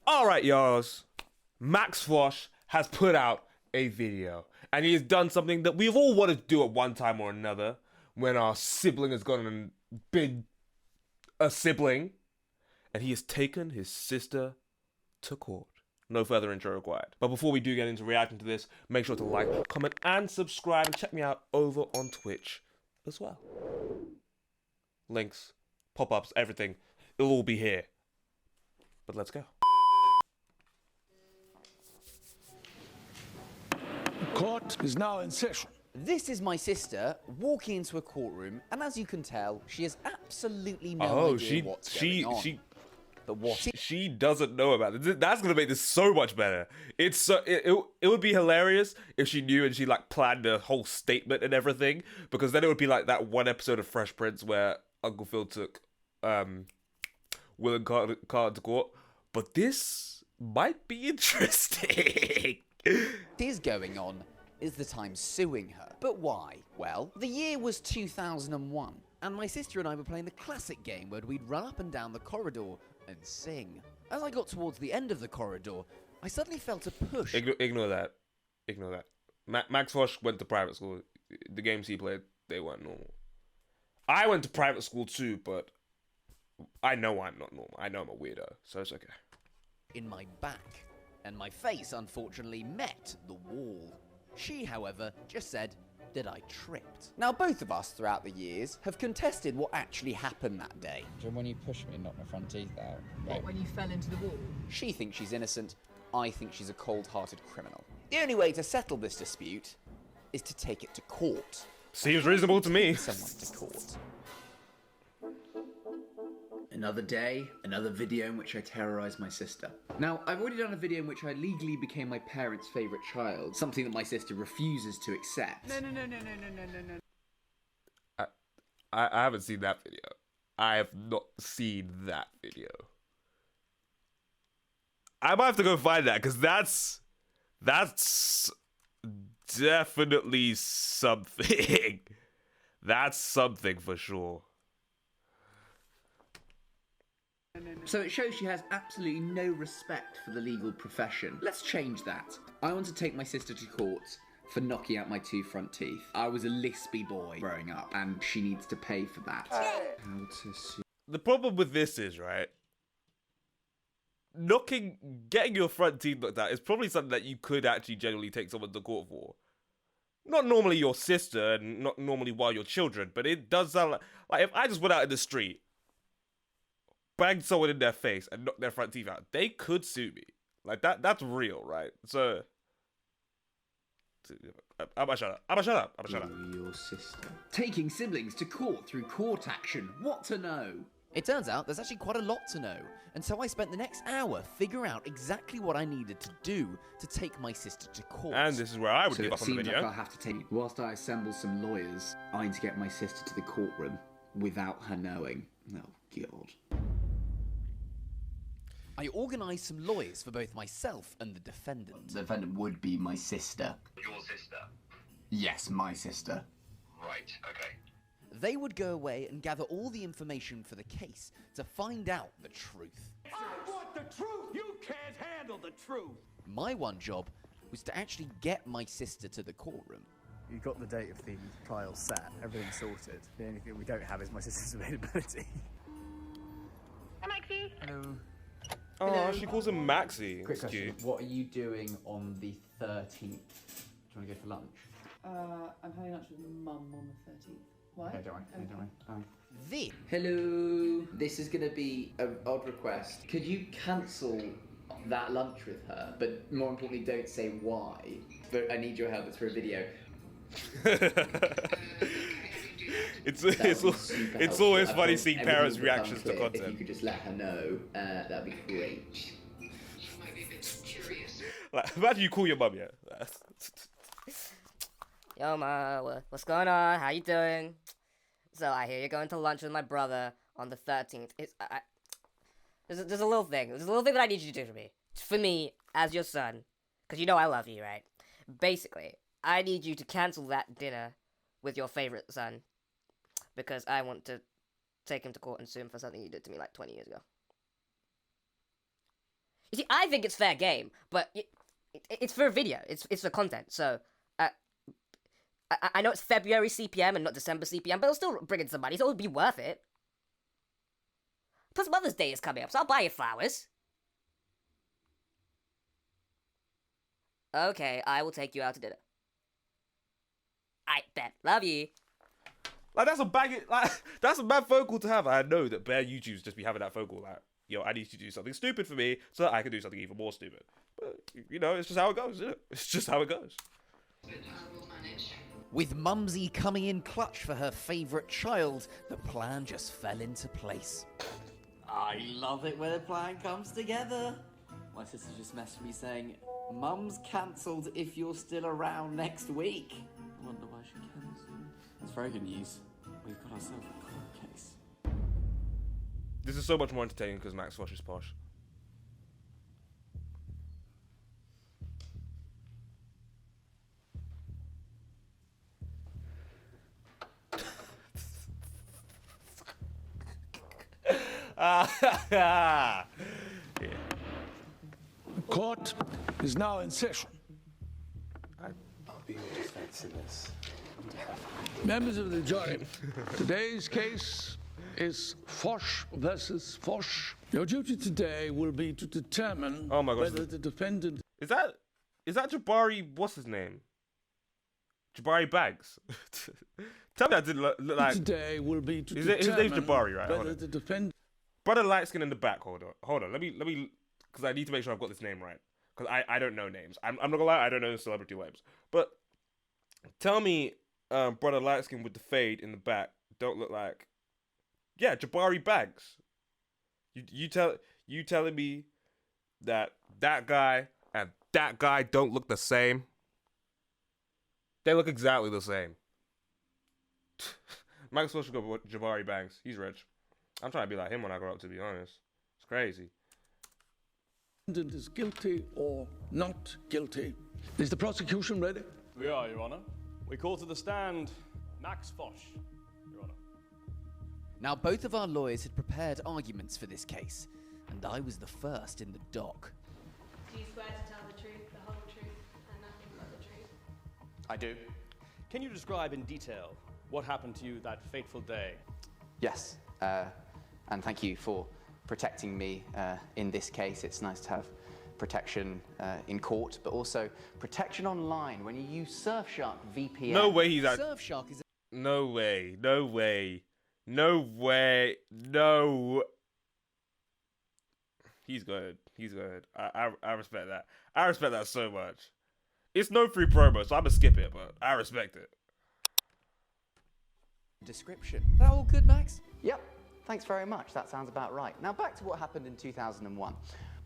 Alright, y'alls. Max Fosh has put out a video. And he has done something that we've all wanted to do at one time or another. When our sibling has gone and been a sibling. And he has taken his sister to court. No further intro required. But before we do get into reacting to this, make sure to like, comment, and subscribe. And check me out over on Twitch as well. Links, pop-ups, everything. It'll all be here. But let's go. Court is now in session. This is my sister walking into a courtroom, and as you can tell, she has absolutely no idea what's going on. She doesn't know about it. That's gonna make this so much better. It would be hilarious if she knew and she like planned a whole statement and everything, because then it would be like that one episode of Fresh Prince where Uncle Phil took Will and Carter to court. But this might be interesting. What is going on is that I'm suing her. But why? Well, the year was 2001, and my sister and I were playing the classic game where we'd run up and down the corridor and sing. As I got towards the end of the corridor, I suddenly felt a push. Ignore that. Ignore that. Max Fosh went to private school. The games he played, they weren't normal. I went to private school too, but I know I'm not normal. I know I'm a weirdo, so it's okay. In my back, and my face unfortunately met the wall. She, however, just said that I tripped. Now, both of us throughout the years have contested what actually happened that day. When you pushed me and knocked my front teeth out. What, when you fell into the wall? She thinks she's innocent, I think she's a cold-hearted criminal. The only way to settle this dispute is to take it to court. Seems reasonable to me. Someone to court. Another day, another video in which I terrorise my sister. Now, I've already done a video in which I legally became my parents' favourite child, something that my sister refuses to accept. No. I haven't seen that video. I have not seen that video. I might have to go find that, because that's definitely something. That's something for sure. So it shows she has absolutely no respect for the legal profession. Let's change that. I want to take my sister to court for knocking out my 2 front teeth. I was a lispy boy growing up, and she needs to pay for that. The problem with this is, right, getting your front teeth knocked out is probably something that you could actually genuinely take someone to court for. Not normally your sister, and not normally while you're children, but it does sound like if I just went out in the street, banged someone in their face and knocked their front teeth out, they could sue me. Like, that's real, right? So, I'ma shut up. Your sister. Taking siblings to court through court action. What to know? It turns out there's actually quite a lot to know, and so I spent the next hour figuring out exactly what I needed to do to take my sister to court. And this is where I would So give it up on the seems video. like I'll have to take... Whilst I assemble some lawyers, I need to get my sister to the courtroom without her knowing. Oh, God. I organised some lawyers for both myself and the defendant. The defendant would be my sister. Your sister? Yes, my sister. Right, okay. They would go away and gather all the information for the case to find out the truth. I want the truth! You can't handle the truth! My one job was to actually get my sister to the courtroom. You got the date of the trial set, everything's sorted. The only thing we don't have is my sister's availability. Hi, Maxie. Hello. Oh, she calls him Maxie. Quick That's question. cute. What are you doing on the 13th? Do you want to go for lunch? I'm having lunch with Mum on the 13th. Why? Okay, don't worry. Okay. Don't worry. Then, Hello. This is going to be an odd request. Could you cancel that lunch with her? But more importantly, don't say why. But I need your help. It's for a video. It's That would be super helpful. always I funny promise seeing everything parents' will reactions become to clear. If you content. could just let her know, that'd be great. Might be a bit curious. Like, imagine you call your mum, yeah. Yo, Ma, what's going on? How you doing? So I hear you're going to lunch with my brother on the 13th. There's a little thing. There's a little thing that I need you to do for me. For me, as your son. Because you know I love you, right? Basically, I need you to cancel that dinner with your favorite son. Because I want to take him to court and sue him for something he did to me like 20 years ago. You see, I think it's fair game, but it's for a video. It's for content. So, I know it's February CPM and not December CPM, but it'll still bring in some money, so it'll be worth it. Plus, Mother's Day is coming up, so I'll buy you flowers. Okay, I will take you out to dinner. I bet. Love you. Like, that's a bad phone call to have. I know that bare YouTubers just be having that phone call like, yo, I need you to do something stupid for me so that I can do something even more stupid. But, you know, it's just how it goes, isn't it? It's just how it goes. With Mumsy coming in clutch for her favourite child, the plan just fell into place. I love it when a plan comes together. My sister just messaged me saying, Mum's cancelled if you're still around next week. I wonder why she cancelled. It's very good news. We've got ourselves a court case. This is so much more entertaining because Max Fosh is posh. The court is now in session. I'll be your defensiveness. Members of the jury, today's case is Fosh versus Fosh. Your duty today will be to determine whether the defendant... Is that Jabari, what's his name? Jabari Bags. Tell me that didn't look like... Today will be to his determine name's Jabari, right? whether the defendant... Brother light skin in the back, hold on. Let me, because I need to make sure I've got this name right. Because I don't know names. I'm not gonna lie, I don't know the celebrity names. But tell me, brother light skin with the fade in the back don't look like... Yeah, Jabari Bags. You telling me that guy and that guy don't look the same? They look exactly the same. Max Fosh should go with Jabari Banks. He's rich. I'm trying to be like him when I grow up, to be honest. It's crazy. Is guilty or not guilty. Is the prosecution ready? We are, Your Honor. We call to the stand Max Fosh, Your Honor. Now, both of our lawyers had prepared arguments for this case, and I was the first in the dock. Do you swear to tell the truth, the whole truth, and nothing but the truth? I do. Can you describe in detail what happened to you that fateful day? Yes, and thank you for protecting me in this case. It's nice to have protection in court, but also protection online when you use Surfshark VPN. No way he's at... Surfshark is... No way. No way. No way. No. He's good. He's good. I respect that. I respect that so much. It's no free promo, so I'm gonna skip it, but I respect it. Description. That all good, Max? Yep. Thanks very much. That sounds about right. Now back to what happened in 2001.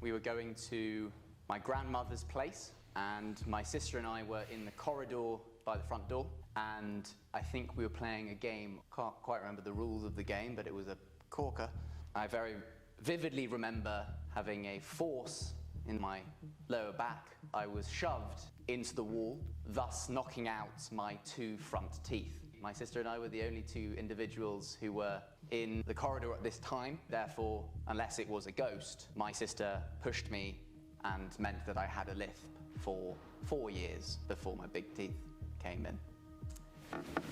We were going to my grandmother's place, and my sister and I were in the corridor by the front door, and I think we were playing a game. Can't quite remember the rules of the game, but it was a corker. I very vividly remember having a force in my lower back. I was shoved into the wall, thus knocking out my 2 front teeth. My sister and I were the only 2 individuals who were in the corridor at this time. Therefore, unless it was a ghost, my sister pushed me and meant that I had a lisp for 4 years before my big teeth came in.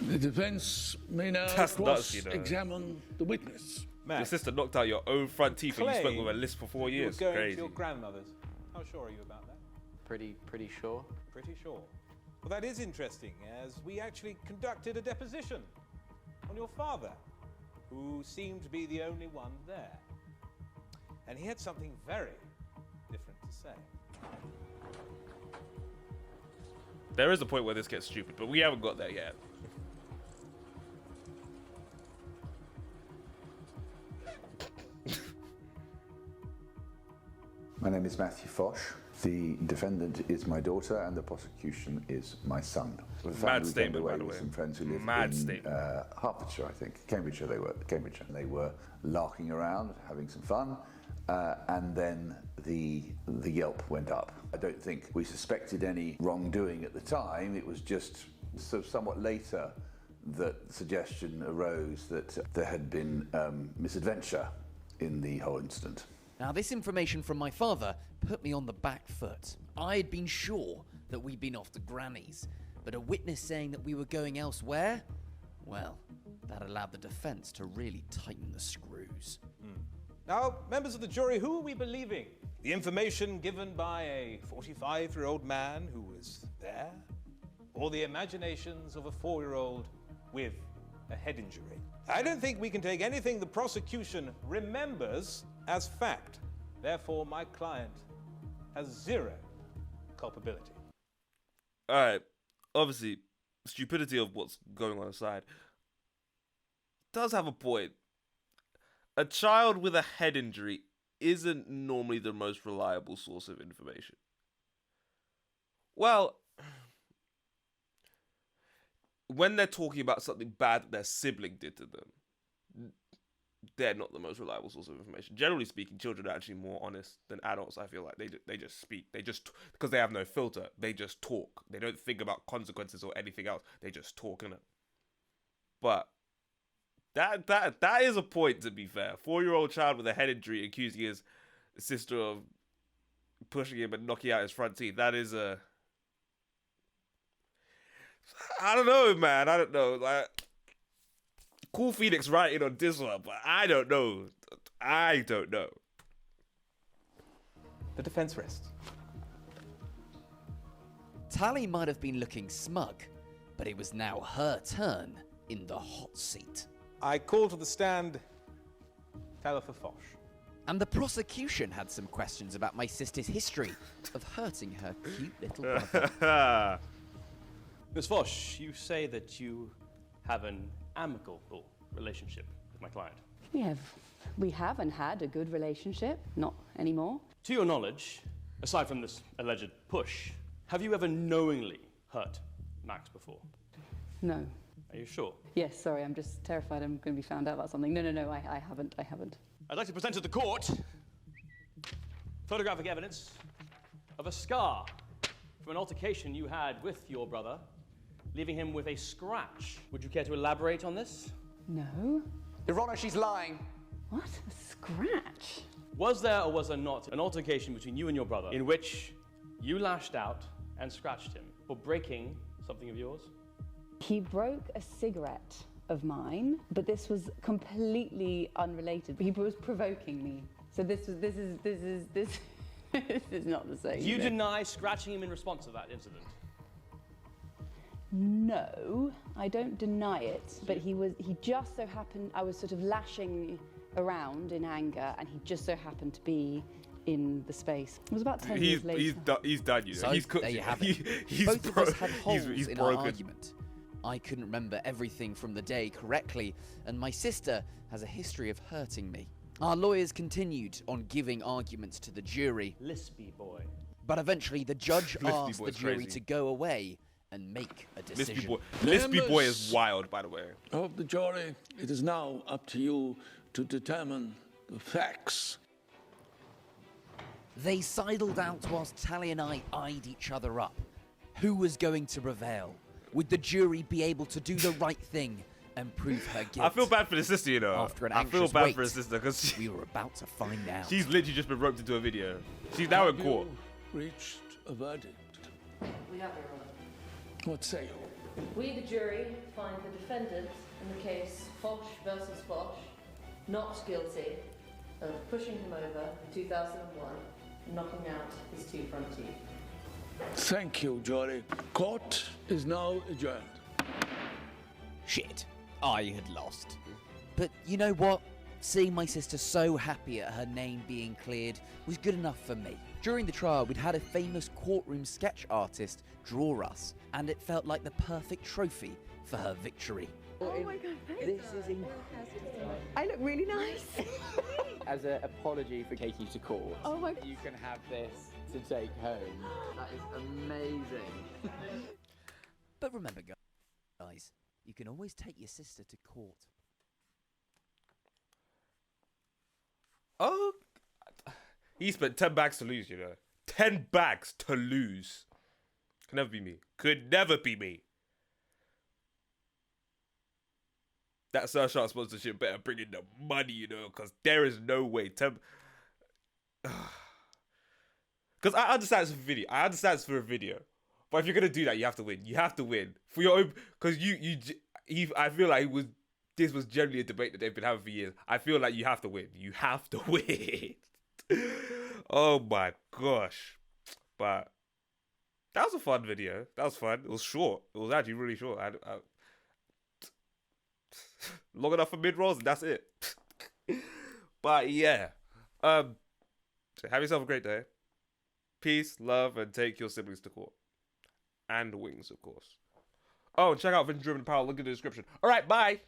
The defense may now cross-examine the witness. Your sister knocked out your own front teeth and you spoke with a lisp for 4 years. You were going Crazy. to your grandmother's. How sure are you about that? Pretty sure. Pretty sure. Well, that is interesting, as we actually conducted a deposition on your father, who seemed to be the only one there. And he had something very different to say. There is a point where this gets stupid, but we haven't got there yet. My name is Matthew Fosh. The defendant is my daughter, and the prosecution is my son. Mad statement, by the way. Some friends who live Mad in statement. Hertfordshire, I think. Cambridgeshire they were. Cambridgeshire. They were larking around, having some fun, and then the yelp went up. I don't think we suspected any wrongdoing at the time. It was just somewhat later that the suggestion arose that there had been misadventure in the whole incident. Now, this information from my father put me on the back foot. I had been sure that we'd been off to Granny's, but a witness saying that we were going elsewhere? Well, that allowed the defense to really tighten the screws. Now, members of the jury, who are we believing? The information given by a 45-year-old man who was there? Or the imaginations of a 4-year-old with a head injury? I don't think we can take anything the prosecution remembers as fact. Therefore, my client has zero culpability. Alright, obviously, stupidity of what's going on aside, does have a point. A child with a head injury isn't normally the most reliable source of information. Well, when they're talking about something bad that their sibling did to them, they're not the most reliable source of information. Generally speaking, children are actually more honest than adults. I feel like they just speak. They just, because they have no filter, they just talk. They don't think about consequences or anything else. They just talk, innit? But that is a point, to be fair. 4-year-old child with a head injury accusing his sister of pushing him and knocking out his front teeth. That is a... I don't know, man. I don't know. Like, Cool Phoenix writing on this one, but I don't know. I don't know. The defense rests. Tally might have been looking smug, but it was now her turn in the hot seat. I call to the stand Max Fosh. And the prosecution had some questions about my sister's history of hurting her cute little brother. Ms. Fosh, you say that you have an amicable relationship with my client. We haven't had a good relationship, not anymore. To your knowledge, aside from this alleged push, have you ever knowingly hurt Max before? No. Are you sure? Yes, sorry, I'm just terrified I'm going to be found out about something. No, I haven't. I'd like to present to the court photographic evidence of a scar from an altercation you had with your brother, leaving him with a scratch. Would you care to elaborate on this? No. Your Honor, she's lying. What? A scratch? Was there or was there not an altercation between you and your brother in which you lashed out and scratched him for breaking something of yours? He broke a cigarette of mine, but this was completely unrelated. He was provoking me. So this is not the same. You deny scratching him in response to that incident? No, I don't deny it, but he just so happened, I was sort of lashing around in anger, and he just so happened to be in the space. It was about 10 years later. He's done, you know. So He's cooked. there you have it. He's Both of us had holes he's in broken. our argument. I couldn't remember everything from the day correctly, and my sister has a history of hurting me. Our lawyers continued on giving arguments to the jury. Lispy boy. But eventually the judge asked the boy's jury crazy. to go away and make a decision. Lispy boy is wild, by the way. Of the jury, it is now up to you to determine the facts. They sidled out whilst Tally and I eyed each other up. Who was going to prevail? Would the jury be able to do the right thing and prove her guilt? I feel bad for the sister, you know. After an I feel anxious bad wait, for her sister because we were about to find out. she's literally just been roped into a video. She's now in Have court. you reached a verdict? We have, Your Honor. What say you? We, the jury, find the defendant in the case Fosh versus Fosh not guilty of pushing him over in 2001, knocking out his 2 front teeth. Thank you, jury. Court is now adjourned. Shit, I had lost. But you know what? Seeing my sister so happy at her name being cleared was good enough for me. During the trial, we'd had a famous courtroom sketch artist draw us, and it felt like the perfect trophy for her victory. Oh my God, this is incredible. I look really nice. As an apology for taking you to court, Oh my- you can have this to take home. That is amazing. But remember, guys, you can always take your sister to court. Oh, he spent 10 bags to lose, you know. 10 bags to lose. Could never be me. Could never be me. That Surfshark sponsorship better bring in the money, you know, because there is no way. Because I understand it's for video. I understand it's for a video. But if you're gonna do that, you have to win. You have to win for your own. Because I feel like this was generally a debate that they've been having for years. I feel like you have to win. You have to win. Oh my gosh! But that was a fun video. That was fun. It was short. It was actually really short. Long enough for mid rolls, and that's it. But yeah, have yourself a great day. Peace, love, and take your siblings to court. And wings, of course. Oh, and check out Vision Driven Apparel. Link in the description. All right, bye.